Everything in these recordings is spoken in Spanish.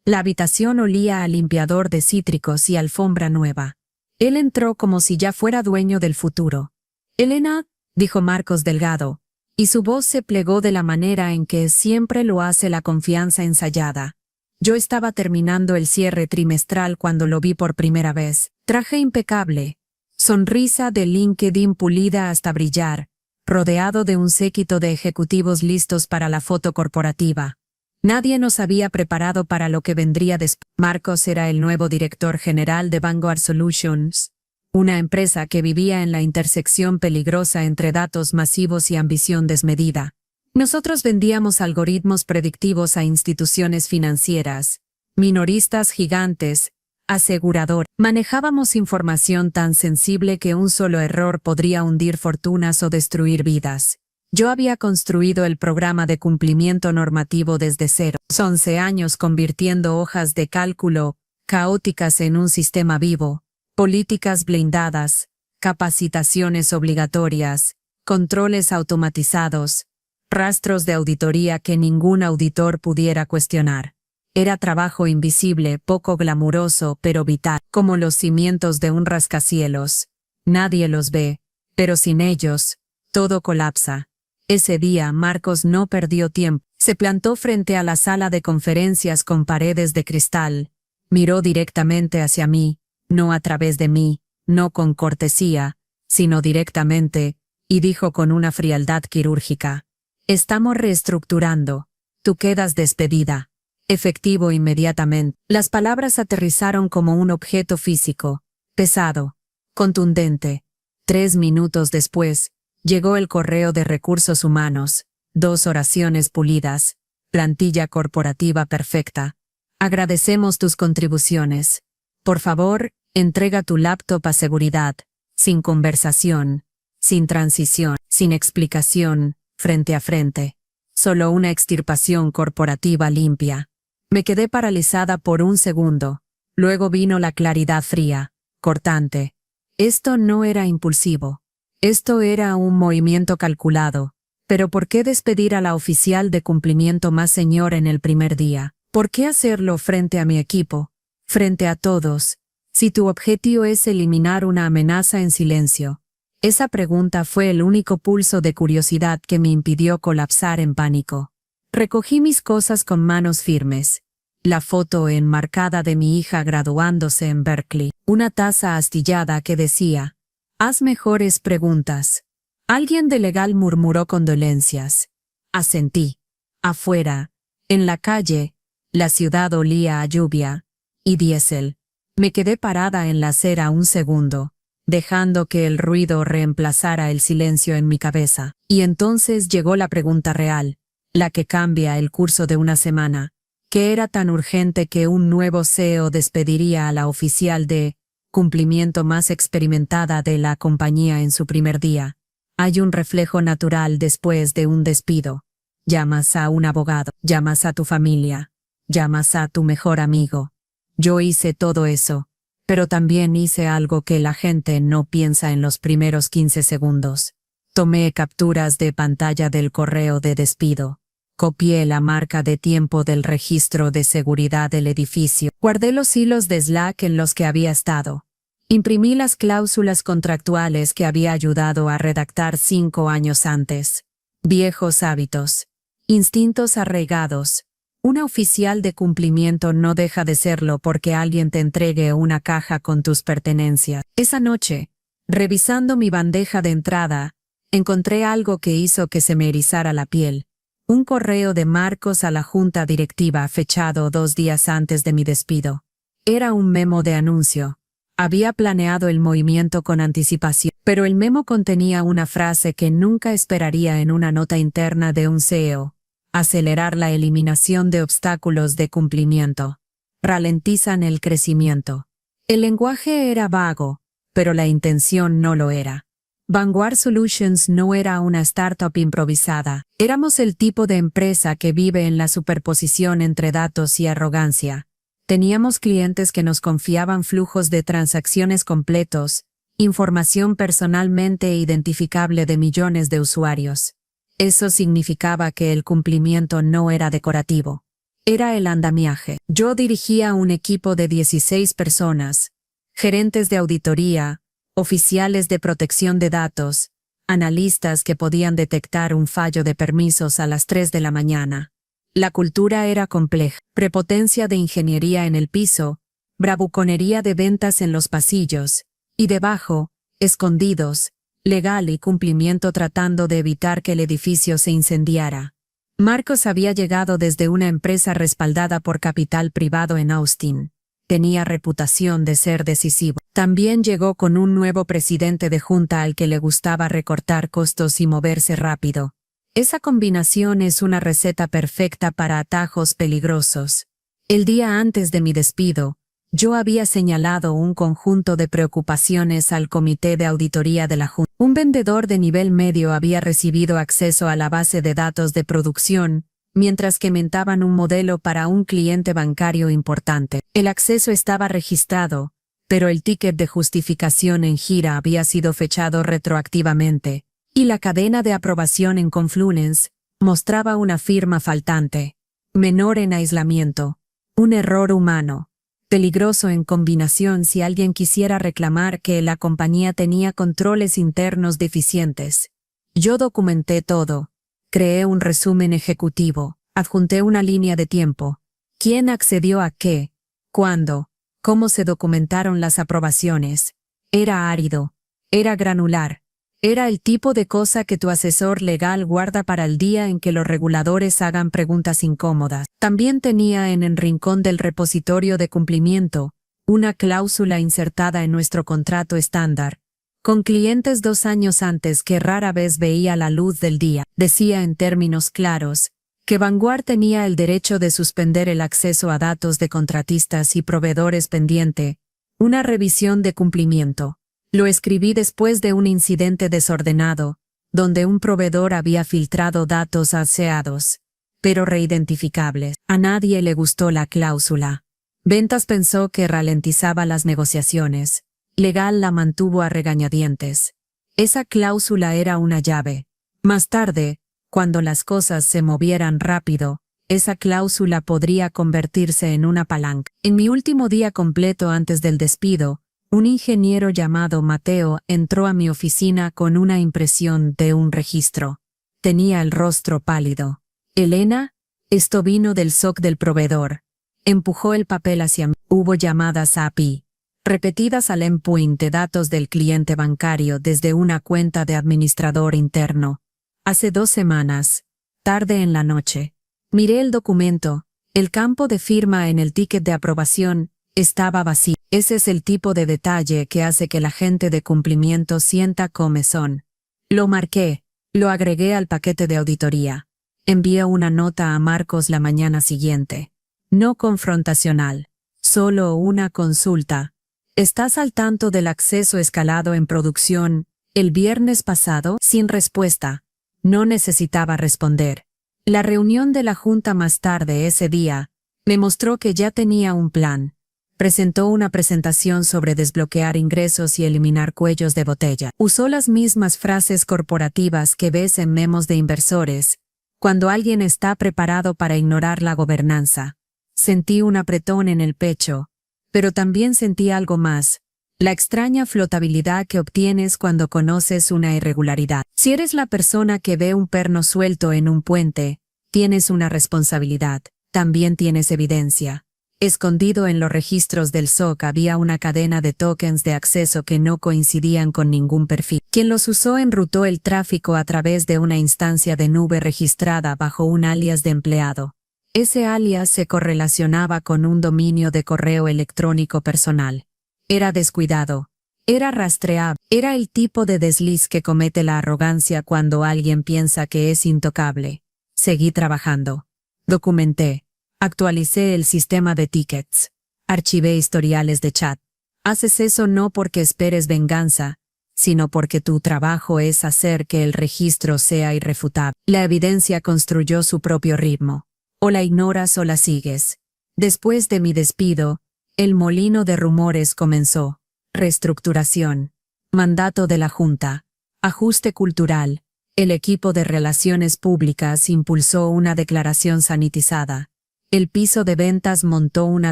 La habitación olía a limpiador de cítricos y alfombra nueva. Él entró como si ya fuera dueño del futuro. «Elena», dijo Marcos Delgado, y su voz se plegó de la manera en que siempre lo hace la confianza ensayada. Yo estaba terminando el cierre trimestral cuando lo vi por primera vez. Traje impecable. Sonrisa de LinkedIn pulida hasta brillar, rodeado de un séquito de ejecutivos listos para la foto corporativa. Nadie nos había preparado para lo que vendría después. Marcos era el nuevo director general de Vanguard Solutions, una empresa que vivía en la intersección peligrosa entre datos masivos y ambición desmedida. Nosotros vendíamos algoritmos predictivos a instituciones financieras, minoristas gigantes, asegurador. Manejábamos información tan sensible que un solo error podría hundir fortunas o destruir vidas. Yo había construido el programa de cumplimiento normativo desde cero. 11 años convirtiendo hojas de cálculo caóticas en un sistema vivo, políticas blindadas, capacitaciones obligatorias, controles automatizados, rastros de auditoría que ningún auditor pudiera cuestionar. Era trabajo invisible, poco glamuroso, pero vital, como los cimientos de un rascacielos. Nadie los ve, pero sin ellos, todo colapsa. Ese día Marcos no perdió tiempo. Se plantó frente a la sala de conferencias con paredes de cristal. Miró directamente hacia mí, no a través de mí, no con cortesía, sino directamente, y dijo con una frialdad quirúrgica: «Estamos reestructurando. Tú quedas despedida». Efectivo inmediatamente. Las palabras aterrizaron como un objeto físico, pesado, contundente. 3 minutos después, llegó el correo de recursos humanos, 2 oraciones pulidas, plantilla corporativa perfecta. Agradecemos tus contribuciones. Por favor, entrega tu laptop a seguridad, sin conversación, sin transición, sin explicación, frente a frente. Solo una extirpación corporativa limpia. Me quedé paralizada por un segundo. Luego vino la claridad fría, cortante. Esto no era impulsivo. Esto era un movimiento calculado. Pero ¿por qué despedir a la oficial de cumplimiento más senior en el primer día? ¿Por qué hacerlo frente a mi equipo? Frente a todos, si tu objetivo es eliminar una amenaza en silencio. Esa pregunta fue el único pulso de curiosidad que me impidió colapsar en pánico. Recogí mis cosas con manos firmes. La foto enmarcada de mi hija graduándose en Berkeley. Una taza astillada que decía: «Haz mejores preguntas». Alguien de legal murmuró condolencias. Asentí. Afuera, en la calle, la ciudad olía a lluvia y diésel. Me quedé parada en la acera un segundo, dejando que el ruido reemplazara el silencio en mi cabeza. Y entonces llegó la pregunta real, la que cambia el curso de una semana. ¿Qué era tan urgente que un nuevo CEO despediría a la oficial de cumplimiento más experimentada de la compañía en su primer día? Hay un reflejo natural después de un despido. Llamas a un abogado, llamas a tu familia, llamas a tu mejor amigo. Yo hice todo eso, pero también hice algo que la gente no piensa en los primeros 15 segundos. Tomé capturas de pantalla del correo de despido. Copié la marca de tiempo del registro de seguridad del edificio. Guardé los hilos de Slack en los que había estado. Imprimí las cláusulas contractuales que había ayudado a redactar 5 años antes. Viejos hábitos. Instintos arraigados. Una oficial de cumplimiento no deja de serlo porque alguien te entregue una caja con tus pertenencias. Esa noche, revisando mi bandeja de entrada, encontré algo que hizo que se me erizara la piel. Un correo de Marcos a la junta directiva fechado 2 días antes de mi despido. Era un memo de anuncio. Había planeado el movimiento con anticipación, pero el memo contenía una frase que nunca esperaría en una nota interna de un CEO. Acelerar la eliminación de obstáculos de cumplimiento. Ralentizan el crecimiento. El lenguaje era vago, pero la intención no lo era. Vanguard Solutions no era una startup improvisada. Éramos el tipo de empresa que vive en la superposición entre datos y arrogancia. Teníamos clientes que nos confiaban flujos de transacciones completos, información personalmente identificable de millones de usuarios. Eso significaba que el cumplimiento no era decorativo. Era el andamiaje. Yo dirigía un equipo de 16 personas, gerentes de auditoría, oficiales de protección de datos, analistas que podían detectar un fallo de permisos a las 3 de la mañana. La cultura era compleja, prepotencia de ingeniería en el piso, bravuconería de ventas en los pasillos, y debajo, escondidos, legal y cumplimiento tratando de evitar que el edificio se incendiara. Marcos había llegado desde una empresa respaldada por capital privado en Austin. Tenía reputación de ser decisivo. También llegó con un nuevo presidente de junta al que le gustaba recortar costos y moverse rápido. Esa combinación es una receta perfecta para atajos peligrosos. El día antes de mi despido, yo había señalado un conjunto de preocupaciones al comité de auditoría de la Junta. Un vendedor de nivel medio había recibido acceso a la base de datos de producción, mientras que mentaban un modelo para un cliente bancario importante. El acceso estaba registrado, pero el ticket de justificación en gira había sido fechado retroactivamente, y la cadena de aprobación en Confluence mostraba una firma faltante. Menor en aislamiento. Un error humano. Peligroso en combinación si alguien quisiera reclamar que la compañía tenía controles internos deficientes. Yo documenté todo. Creé un resumen ejecutivo. Adjunté una línea de tiempo. ¿Quién accedió a qué? ¿Cuándo? ¿Cómo se documentaron las aprobaciones? Era árido. Era granular. Era el tipo de cosa que tu asesor legal guarda para el día en que los reguladores hagan preguntas incómodas. También tenía en el rincón del repositorio de cumplimiento una cláusula insertada en nuestro contrato estándar, con clientes 2 años antes que rara vez veía la luz del día. Decía en términos claros que Vanguard tenía el derecho de suspender el acceso a datos de contratistas y proveedores pendiente una revisión de cumplimiento. Lo escribí después de un incidente desordenado, donde un proveedor había filtrado datos aseados, pero reidentificables. A nadie le gustó la cláusula. Ventas pensó que ralentizaba las negociaciones. Legal la mantuvo a regañadientes. Esa cláusula era una llave. Más tarde, cuando las cosas se movieran rápido, esa cláusula podría convertirse en una palanca. En mi último día completo antes del despido, un ingeniero llamado Mateo entró a mi oficina con una impresión de un registro. Tenía el rostro pálido. Elena, esto vino del SOC del proveedor. Empujó el papel hacia mí. Hubo llamadas API, repetidas al endpoint de datos del cliente bancario desde una cuenta de administrador interno. Hace 2 semanas, tarde en la noche. Miré el documento. El campo de firma en el ticket de aprobación estaba vacío. Ese es el tipo de detalle que hace que la gente de cumplimiento sienta comezón. Lo marqué, lo agregué al paquete de auditoría. Envié una nota a Marcos la mañana siguiente. No confrontacional, solo una consulta. ¿Estás al tanto del acceso escalado en producción el viernes pasado? Sin respuesta. No necesitaba responder. La reunión de la junta más tarde ese día me mostró que ya tenía un plan. Presentó una presentación sobre desbloquear ingresos y eliminar cuellos de botella. Usó las mismas frases corporativas que ves en memos de inversores, cuando alguien está preparado para ignorar la gobernanza. Sentí un apretón en el pecho, pero también sentí algo más, la extraña flotabilidad que obtienes cuando conoces una irregularidad. Si eres la persona que ve un perno suelto en un puente, tienes una responsabilidad, también tienes evidencia. Escondido en los registros del SOC había una cadena de tokens de acceso que no coincidían con ningún perfil. Quien los usó enrutó el tráfico a través de una instancia de nube registrada bajo un alias de empleado. Ese alias se correlacionaba con un dominio de correo electrónico personal. Era descuidado. Era rastreable. Era el tipo de desliz que comete la arrogancia cuando alguien piensa que es intocable. Seguí trabajando. Documenté. Actualicé el sistema de tickets. Archivé historiales de chat. Haces eso no porque esperes venganza, sino porque tu trabajo es hacer que el registro sea irrefutable. La evidencia construyó su propio ritmo. O la ignoras o la sigues. Después de mi despido, el molino de rumores comenzó. Reestructuración. Mandato de la Junta. Ajuste cultural. El equipo de relaciones públicas impulsó una declaración sanitizada. El piso de ventas montó una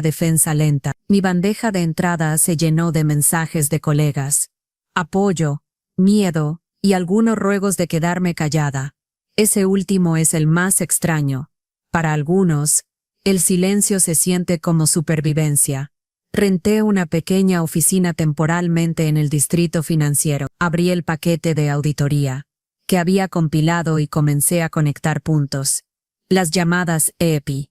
defensa lenta. Mi bandeja de entrada se llenó de mensajes de colegas. Apoyo, miedo y algunos ruegos de quedarme callada. Ese último es el más extraño. Para algunos, el silencio se siente como supervivencia. Renté una pequeña oficina temporalmente en el distrito financiero. Abrí el paquete de auditoría que había compilado y comencé a conectar puntos. Las llamadas EPI.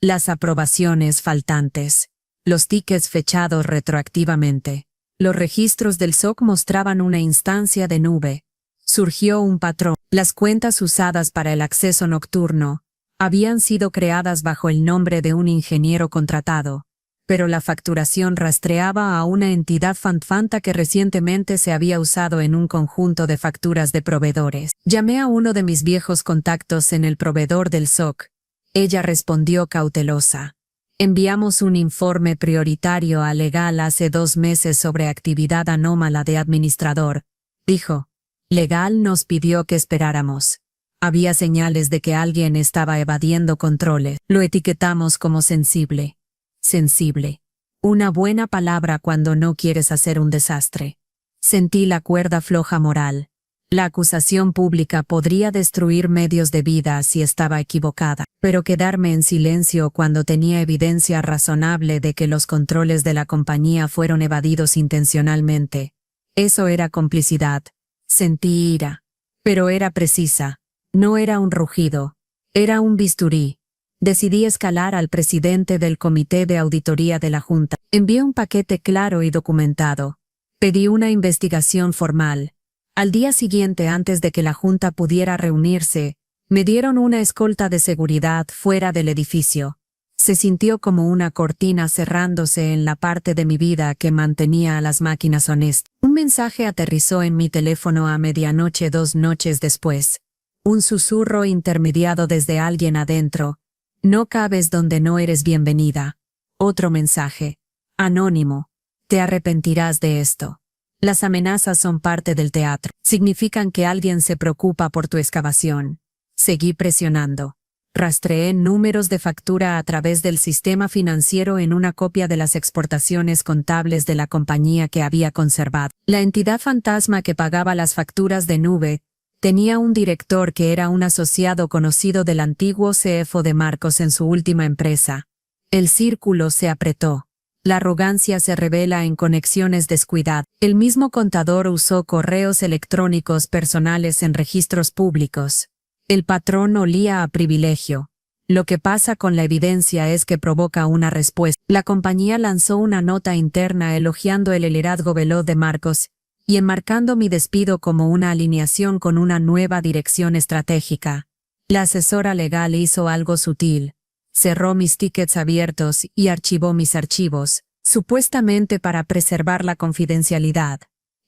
Las aprobaciones faltantes, los tickets fechados retroactivamente. Los registros del SOC mostraban una instancia de nube. Surgió un patrón. Las cuentas usadas para el acceso nocturno habían sido creadas bajo el nombre de un ingeniero contratado, pero la facturación rastreaba a una entidad fanfanta que recientemente se había usado en un conjunto de facturas de proveedores. Llamé a uno de mis viejos contactos en el proveedor del SOC. Ella respondió cautelosa. Enviamos un informe prioritario a Legal hace 2 meses sobre actividad anómala de administrador, dijo. Legal nos pidió que esperáramos. Había señales de que alguien estaba evadiendo controles. Lo etiquetamos como sensible. Sensible. Una buena palabra cuando no quieres hacer un desastre. Sentí la cuerda floja moral. La acusación pública podría destruir medios de vida si estaba equivocada, pero quedarme en silencio cuando tenía evidencia razonable de que los controles de la compañía fueron evadidos intencionalmente. Eso era complicidad. Sentí ira. Pero era precisa. No era un rugido. Era un bisturí. Decidí escalar al presidente del Comité de Auditoría de la Junta. Envié un paquete claro y documentado. Pedí una investigación formal. Al día siguiente, antes de que la Junta pudiera reunirse, me dieron una escolta de seguridad fuera del edificio. Se sintió como una cortina cerrándose en la parte de mi vida que mantenía a las máquinas honestas. Un mensaje aterrizó en mi teléfono a medianoche 2 noches después. Un susurro intermediado desde alguien adentro. No cabes donde no eres bienvenida. Otro mensaje. Anónimo. Te arrepentirás de esto. Las amenazas son parte del teatro. Significan que alguien se preocupa por tu excavación. Seguí presionando. Rastreé números de factura a través del sistema financiero en una copia de las exportaciones contables de la compañía que había conservado. La entidad fantasma que pagaba las facturas de nube tenía un director que era un asociado conocido del antiguo CFO de Marcos en su última empresa. El círculo se apretó. La arrogancia se revela en conexiones descuidadas. El mismo contador usó correos electrónicos personales en registros públicos. El patrón olía a privilegio. Lo que pasa con la evidencia es que provoca una respuesta. La compañía lanzó una nota interna elogiando el liderazgo veloz de Marcos y enmarcando mi despido como una alineación con una nueva dirección estratégica. La asesora legal hizo algo sutil. Cerró mis tickets abiertos y archivó mis archivos, supuestamente para preservar la confidencialidad.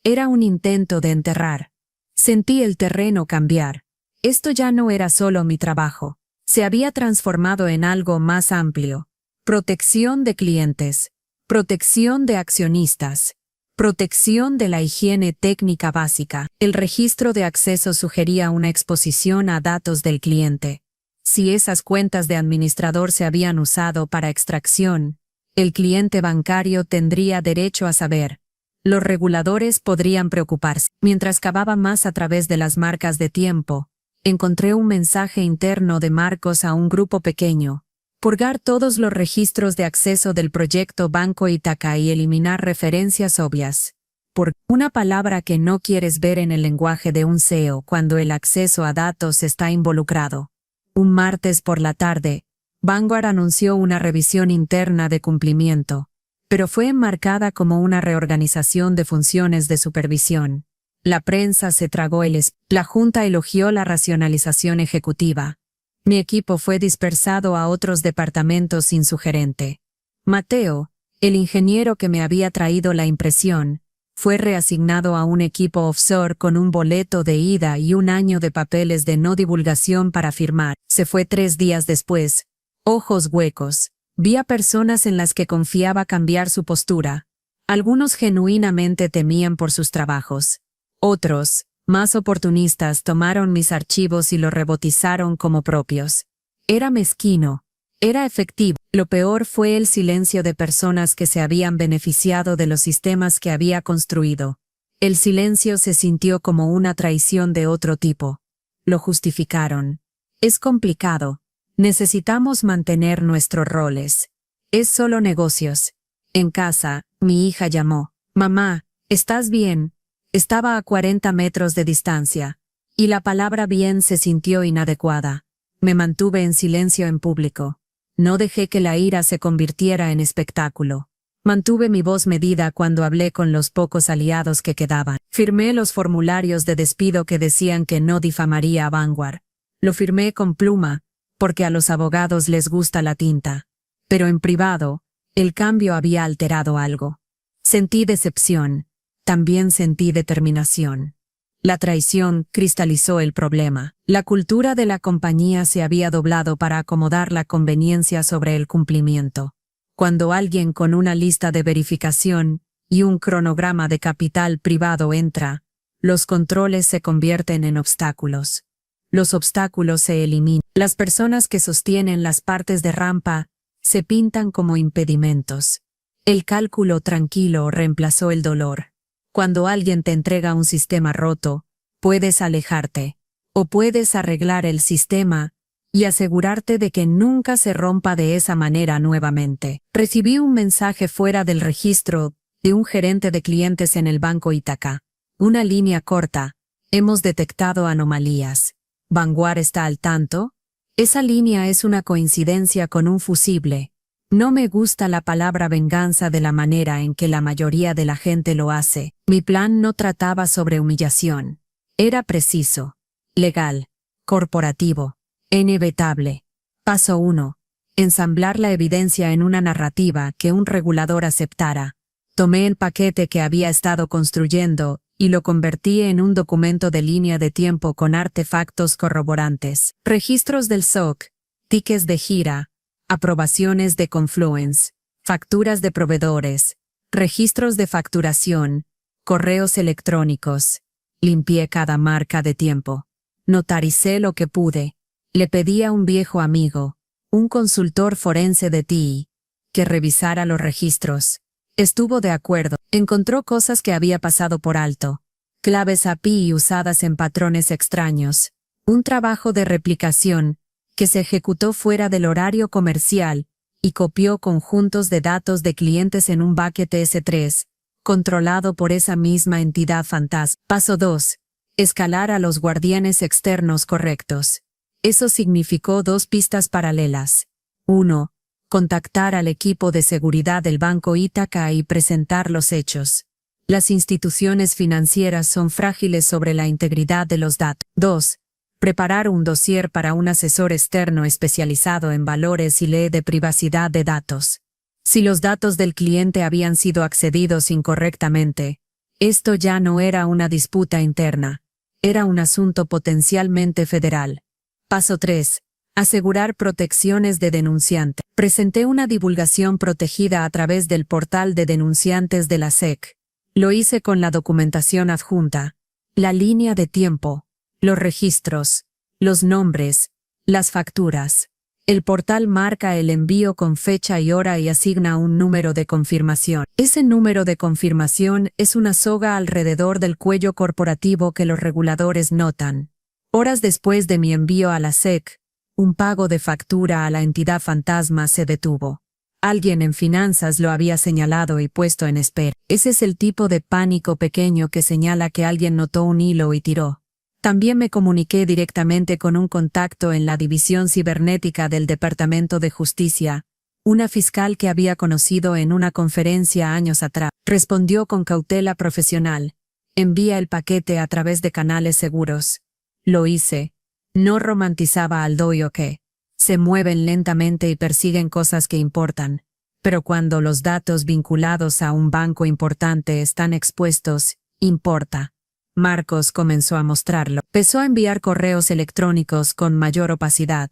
Era un intento de enterrar. Sentí el terreno cambiar. Esto ya no era solo mi trabajo. Se había transformado en algo más amplio. Protección de clientes. Protección de accionistas. Protección de la higiene técnica básica. El registro de acceso sugería una exposición a datos del cliente. Si esas cuentas de administrador se habían usado para extracción, el cliente bancario tendría derecho a saber. Los reguladores podrían preocuparse. Mientras cavaba más a través de las marcas de tiempo, encontré un mensaje interno de Marcos a un grupo pequeño. Purgar todos los registros de acceso del proyecto Banco Ítaca y eliminar referencias obvias. Por una palabra que no quieres ver en el lenguaje de un CEO cuando el acceso a datos está involucrado. Un martes por la tarde, Vanguard anunció una revisión interna de cumplimiento, pero fue enmarcada como una reorganización de funciones de supervisión. La prensa se tragó la Junta elogió la racionalización ejecutiva. Mi equipo fue dispersado a otros departamentos sin su gerente. Mateo, el ingeniero que me había traído la impresión, fue reasignado a un equipo offshore con un boleto de ida y un año de papeles de no divulgación para firmar. Se fue 3 días después. Ojos huecos. Vi a personas en las que confiaba cambiar su postura. Algunos genuinamente temían por sus trabajos. Otros, más oportunistas, tomaron mis archivos y los rebautizaron como propios. Era mezquino. Era efectivo. Lo peor fue el silencio de personas que se habían beneficiado de los sistemas que había construido. El silencio se sintió como una traición de otro tipo. Lo justificaron. Es complicado. Necesitamos mantener nuestros roles. Es solo negocios. En casa, mi hija llamó. Mamá, ¿estás bien? Estaba a 40 metros de distancia. Y la palabra bien se sintió inadecuada. Me mantuve en silencio en público. No dejé que la ira se convirtiera en espectáculo. Mantuve mi voz medida cuando hablé con los pocos aliados que quedaban. Firmé los formularios de despido que decían que no difamaría a Vanguard. Lo firmé con pluma, porque a los abogados les gusta la tinta. Pero en privado, el cambio había alterado algo. Sentí decepción. También sentí determinación. La traición cristalizó el problema. La cultura de la compañía se había doblado para acomodar la conveniencia sobre el cumplimiento. Cuando alguien con una lista de verificación y un cronograma de capital privado entra, los controles se convierten en obstáculos. Los obstáculos se eliminan. Las personas que sostienen las partes de rampa se pintan como impedimentos. El cálculo tranquilo reemplazó el dolor. Cuando alguien te entrega un sistema roto, puedes alejarte, o puedes arreglar el sistema y asegurarte de que nunca se rompa de esa manera nuevamente. Recibí un mensaje fuera del registro de un gerente de clientes en el Banco Ítaca. Una línea corta. Hemos detectado anomalías. ¿Vanguard está al tanto? Esa línea es una coincidencia con un fusible. No me gusta la palabra venganza de la manera en que la mayoría de la gente lo hace. Mi plan no trataba sobre humillación. Era preciso, legal, corporativo, inevitable. Paso 1. Ensamblar la evidencia en una narrativa que un regulador aceptara. Tomé el paquete que había estado construyendo y lo convertí en un documento de línea de tiempo con artefactos corroborantes. Registros del SOC, tickets de gira, aprobaciones de Confluence, facturas de proveedores, registros de facturación, correos electrónicos. Limpié cada marca de tiempo. Notaricé lo que pude. Le pedí a un viejo amigo, un consultor forense de TI, que revisara los registros. Estuvo de acuerdo. Encontró cosas que había pasado por alto. Claves API usadas en patrones extraños. Un trabajo de replicación que se ejecutó fuera del horario comercial y copió conjuntos de datos de clientes en un bucket S3, controlado por esa misma entidad fantasma. Paso 2. Escalar a los guardianes externos correctos. Eso significó 2 pistas paralelas. 1. Contactar al equipo de seguridad del Banco Ítaca y presentar los hechos. Las instituciones financieras son frágiles sobre la integridad de los datos. 2. Preparar un dossier para un asesor externo especializado en valores y ley de privacidad de datos. Si los datos del cliente habían sido accedidos incorrectamente, esto ya no era una disputa interna, era un asunto potencialmente federal. Paso 3. Asegurar protecciones de denunciante. Presenté una divulgación protegida a través del portal de denunciantes de la SEC. Lo hice con la documentación adjunta, la línea de tiempo, los registros, los nombres, las facturas. El portal marca el envío con fecha y hora y asigna un número de confirmación. Ese número de confirmación es una soga alrededor del cuello corporativo que los reguladores notan. Horas después de mi envío a la SEC, un pago de factura a la entidad fantasma se detuvo. Alguien en finanzas lo había señalado y puesto en espera. Ese es el tipo de pánico pequeño que señala que alguien notó un hilo y tiró. También me comuniqué directamente con un contacto en la división cibernética del Departamento de Justicia, una fiscal que había conocido en una conferencia años atrás. Respondió con cautela profesional. Envía el paquete a través de canales seguros. Lo hice. No romantizaba al doyo que se mueven lentamente y persiguen cosas que importan. Pero cuando los datos vinculados a un banco importante están expuestos, importa. Marcos comenzó a mostrarlo. Empezó a enviar correos electrónicos con mayor opacidad.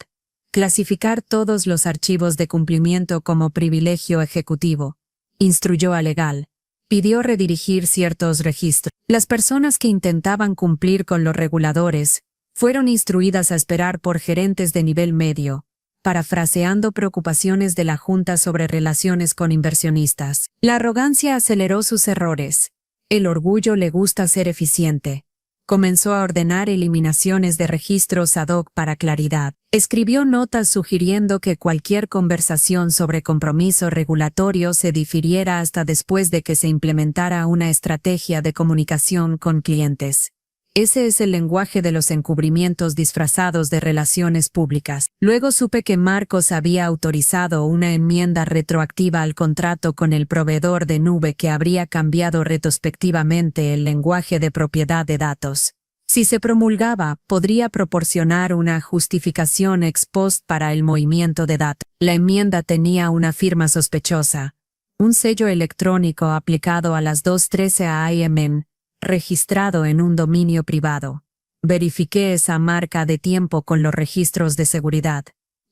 Clasificar todos los archivos de cumplimiento como privilegio ejecutivo. Instruyó a legal. Pidió redirigir ciertos registros. Las personas que intentaban cumplir con los reguladores fueron instruidas a esperar por gerentes de nivel medio, parafraseando preocupaciones de la Junta sobre relaciones con inversionistas. La arrogancia aceleró sus errores. El orgullo le gusta ser eficiente. Comenzó a ordenar eliminaciones de registros ad hoc para claridad. Escribió notas sugiriendo que cualquier conversación sobre compromiso regulatorio se difiriera hasta después de que se implementara una estrategia de comunicación con clientes. Ese es el lenguaje de los encubrimientos disfrazados de relaciones públicas. Luego supe que Marcos había autorizado una enmienda retroactiva al contrato con el proveedor de nube que habría cambiado retrospectivamente el lenguaje de propiedad de datos. Si se promulgaba, podría proporcionar una justificación ex post para el movimiento de datos. La enmienda tenía una firma sospechosa, un sello electrónico aplicado a las 2:13 a.m., registrado en un dominio privado. Verifiqué esa marca de tiempo con los registros de seguridad.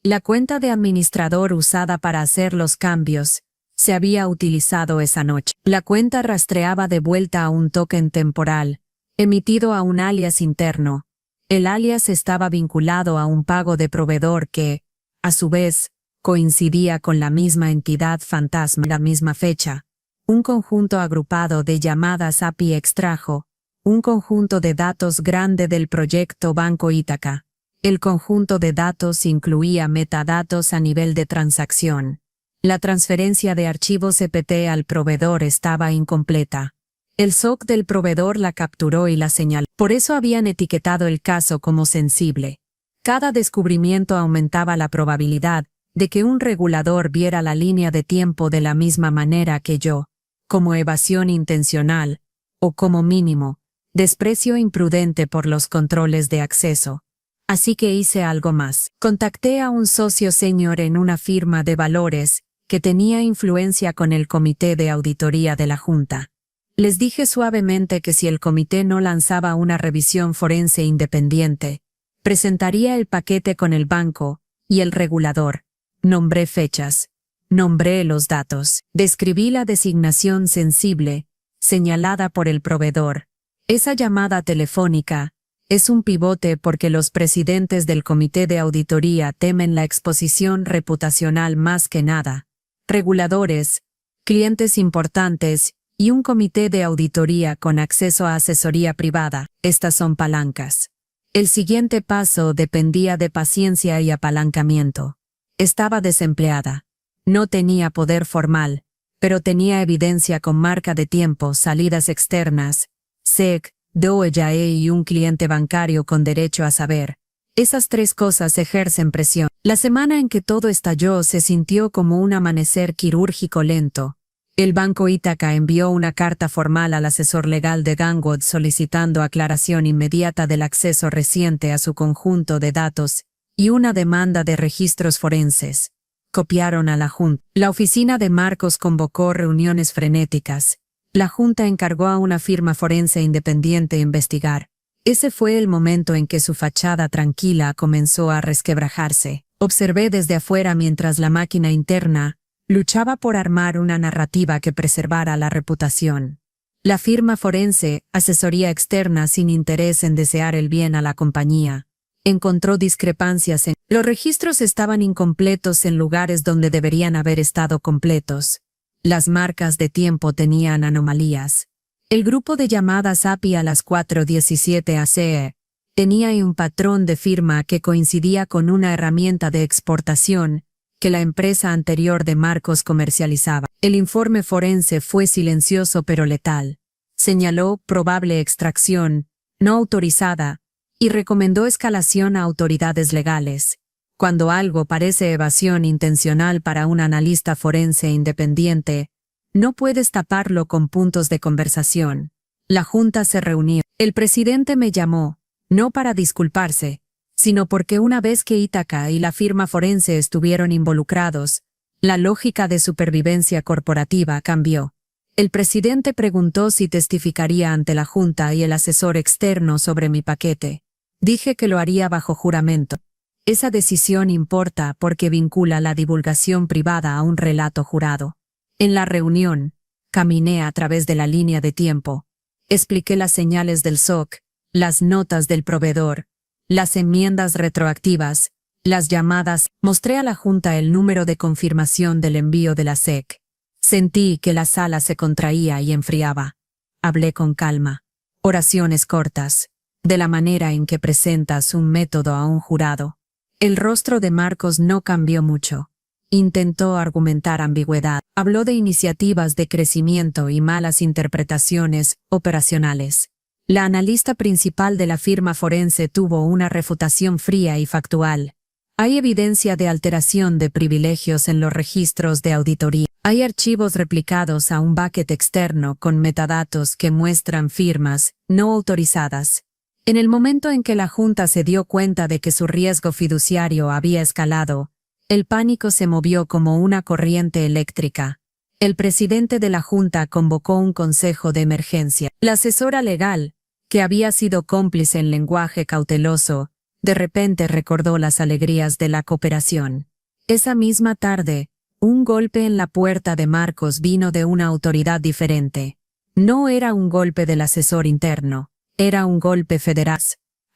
La cuenta de administrador usada para hacer los cambios se había utilizado esa noche. La cuenta rastreaba de vuelta a un token temporal, emitido a un alias interno. El alias estaba vinculado a un pago de proveedor que, a su vez, coincidía con la misma entidad fantasma en la misma fecha. Un conjunto agrupado de llamadas API extrajo un conjunto de datos grande del proyecto Banco Ítaca. El conjunto de datos incluía metadatos a nivel de transacción. La transferencia de archivos EPT al proveedor estaba incompleta. El SOC del proveedor la capturó y la señaló. Por eso habían etiquetado el caso como sensible. Cada descubrimiento aumentaba la probabilidad de que un regulador viera la línea de tiempo de la misma manera que yo, como evasión intencional, o como mínimo, desprecio imprudente por los controles de acceso. Así que hice algo más. Contacté a un socio senior en una firma de valores que tenía influencia con el comité de auditoría de la Junta. Les dije suavemente que si el comité no lanzaba una revisión forense independiente, presentaría el paquete con el banco y el regulador. Nombré fechas. Nombré los datos. Describí la designación sensible, señalada por el proveedor. Esa llamada telefónica es un pivote porque los presidentes del comité de auditoría temen la exposición reputacional más que nada. Reguladores, clientes importantes y un comité de auditoría con acceso a asesoría privada. Estas son palancas. El siguiente paso dependía de paciencia y apalancamiento. Estaba desempleada. No tenía poder formal, pero tenía evidencia con marca de tiempo, salidas externas, SEC, DOE y un cliente bancario con derecho a saber. Esas tres cosas ejercen presión. La semana en que todo estalló se sintió como un amanecer quirúrgico lento. El Banco Ítaca envió una carta formal al asesor legal de Gangwood solicitando aclaración inmediata del acceso reciente a su conjunto de datos y una demanda de registros forenses. Copiaron a la Junta. La oficina de Marcos convocó reuniones frenéticas. La Junta encargó a una firma forense independiente investigar. Ese fue el momento en que su fachada tranquila comenzó a resquebrajarse. Observé desde afuera mientras la máquina interna luchaba por armar una narrativa que preservara la reputación. La firma forense, asesoría externa sin interés en desear el bien a la compañía, encontró discrepancias en los registros estaban incompletos en lugares donde deberían haber estado completos. Las marcas de tiempo tenían anomalías. El grupo de llamadas API a las 4:17 ACE tenía un patrón de firma que coincidía con una herramienta de exportación que la empresa anterior de Marcos comercializaba. El informe forense fue silencioso pero letal. Señaló probable extracción, no autorizada, y recomendó escalación a autoridades legales. Cuando algo parece evasión intencional para un analista forense independiente, no puedes taparlo con puntos de conversación. La Junta se reunió. El presidente me llamó, no para disculparse, sino porque una vez que Ítaca y la firma forense estuvieron involucrados, la lógica de supervivencia corporativa cambió. El presidente preguntó si testificaría ante la Junta y el asesor externo sobre mi paquete. Dije que lo haría bajo juramento. Esa decisión importa porque vincula la divulgación privada a un relato jurado. En la reunión, caminé a través de la línea de tiempo. Expliqué las señales del SOC, las notas del proveedor, las enmiendas retroactivas, Las llamadas, mostré a la Junta el número de confirmación del envío de la SEC. Sentí que la sala se contraía y enfriaba. Hablé con calma. Oraciones cortas. De la manera en que presentas un método a un jurado. El rostro de Marcos no cambió mucho. Intentó argumentar ambigüedad. Habló de iniciativas de crecimiento y malas interpretaciones operacionales. La analista principal de la firma forense tuvo una refutación fría y factual. Hay evidencia de alteración de privilegios en los registros de auditoría. Hay archivos replicados a un bucket externo con metadatos que muestran firmas no autorizadas. En el momento en que la Junta se dio cuenta de que su riesgo fiduciario había escalado, el pánico se movió como una corriente eléctrica. El presidente de la Junta convocó un consejo de emergencia. La asesora legal, que había sido cómplice en lenguaje cauteloso, de repente recordó las alegrías de la cooperación. Esa misma tarde, un golpe en la puerta de Marcos vino de una autoridad diferente. No era un golpe del asesor interno, era un golpe federal.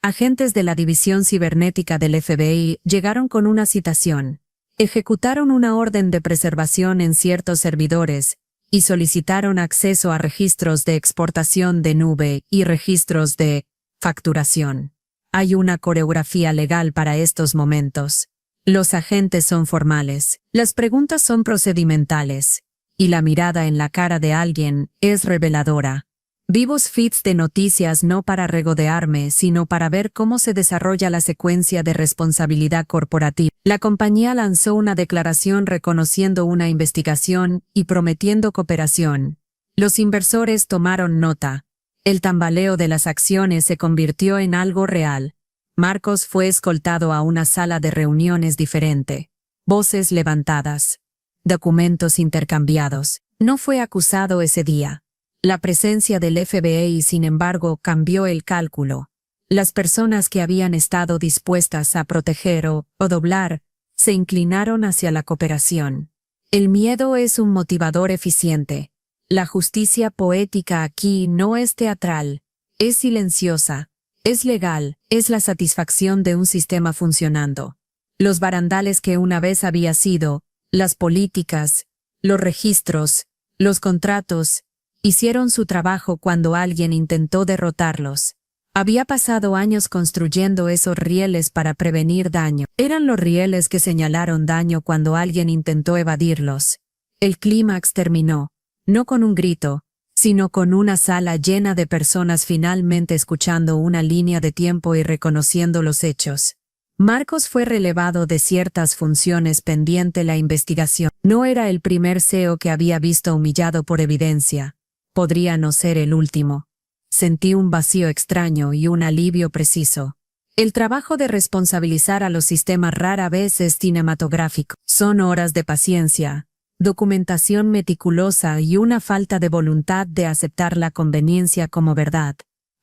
Agentes de la División Cibernética del FBI llegaron con una citación. Ejecutaron una orden de preservación en ciertos servidores y solicitaron acceso a registros de exportación de nube y registros de facturación. Hay una coreografía legal para estos momentos. Los agentes son formales, las preguntas son procedimentales, y la mirada en la cara de alguien es reveladora. Vivos feeds de noticias no para regodearme, sino para ver cómo se desarrolla la secuencia de responsabilidad corporativa. La compañía lanzó una declaración reconociendo una investigación y prometiendo cooperación. Los inversores tomaron nota. El tambaleo de las acciones se convirtió en algo real. Marcos fue escoltado a una sala de reuniones diferente. Voces levantadas. Documentos intercambiados. No fue acusado ese día. La presencia del FBI, sin embargo, cambió el cálculo. Las personas que habían estado dispuestas a proteger o doblar, se inclinaron hacia la cooperación. El miedo es un motivador eficiente. La justicia poética aquí no es teatral, es silenciosa, es legal, es la satisfacción de un sistema funcionando. Los barandales que una vez había sido, las políticas, los registros, los contratos, hicieron su trabajo cuando alguien intentó derrotarlos. Había pasado años construyendo esos rieles para prevenir daño. Eran los rieles que señalaron daño cuando alguien intentó evadirlos. El clímax terminó, no con un grito, sino con una sala llena de personas finalmente escuchando una línea de tiempo y reconociendo los hechos. Marcos fue relevado de ciertas funciones pendiente la investigación. No era el primer CEO que había visto humillado por evidencia. Podría no ser el último. Sentí un vacío extraño y un alivio preciso. El trabajo de responsabilizar a los sistemas rara vez es cinematográfico. Son horas de paciencia, documentación meticulosa y una falta de voluntad de aceptar la conveniencia como verdad.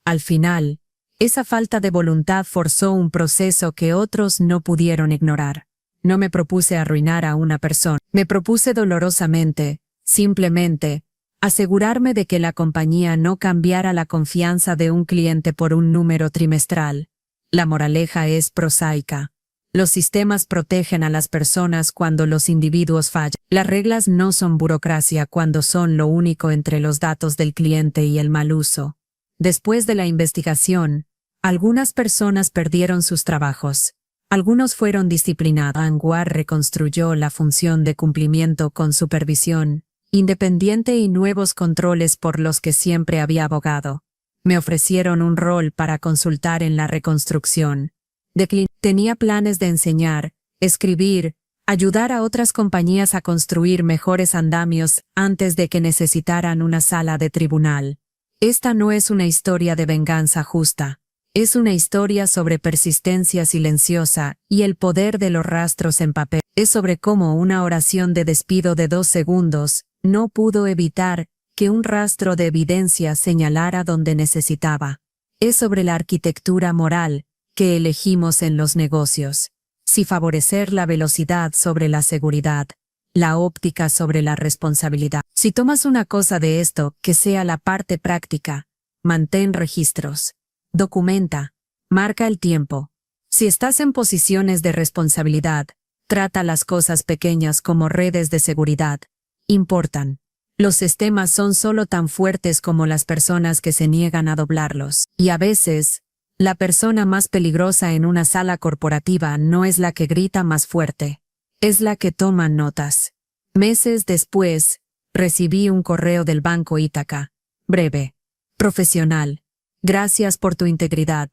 Al final, esa falta de voluntad forzó un proceso que otros no pudieron ignorar. No me propuse arruinar a una persona. Me propuse dolorosamente, simplemente, asegurarme de que la compañía no cambiara la confianza de un cliente por un número trimestral. La moraleja es prosaica. Los sistemas protegen a las personas cuando los individuos fallan. Las reglas no son burocracia cuando son lo único entre los datos del cliente y el mal uso. Después de la investigación, algunas personas perdieron sus trabajos. Algunos fueron disciplinados. Anguar reconstruyó la función de cumplimiento con supervisión independiente y nuevos controles por los que siempre había abogado. Me ofrecieron un rol para consultar en la reconstrucción. Decliné. Tenía planes de enseñar, escribir, ayudar a otras compañías a construir mejores andamios antes de que necesitaran una sala de tribunal. Esta no es una historia de venganza justa. Es una historia sobre persistencia silenciosa y el poder de los rastros en papel. Es sobre cómo una oración de despido de 2 segundos no pudo evitar que un rastro de evidencia señalara donde necesitaba. Es sobre la arquitectura moral que elegimos en los negocios. Si favorecer la velocidad sobre la seguridad, la óptica sobre la responsabilidad. Si tomas una cosa de esto, que sea la parte práctica, mantén registros. Documenta. Marca el tiempo. Si estás en posiciones de responsabilidad, trata las cosas pequeñas como redes de seguridad. Importan. Los sistemas son solo tan fuertes como las personas que se niegan a doblarlos. Y a veces, la persona más peligrosa en una sala corporativa no es la que grita más fuerte, es la que toma notas. Meses después, recibí un correo del Banco Ítaca. Breve. Profesional. Gracias por tu integridad.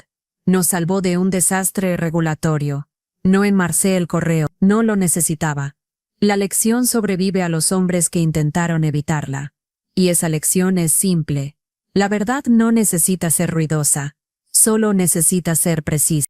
Nos salvó de un desastre regulatorio. No enmarcé el correo, no lo necesitaba. La lección sobrevive a los hombres que intentaron evitarla. Y esa lección es simple. La verdad no necesita ser ruidosa, solo necesita ser precisa.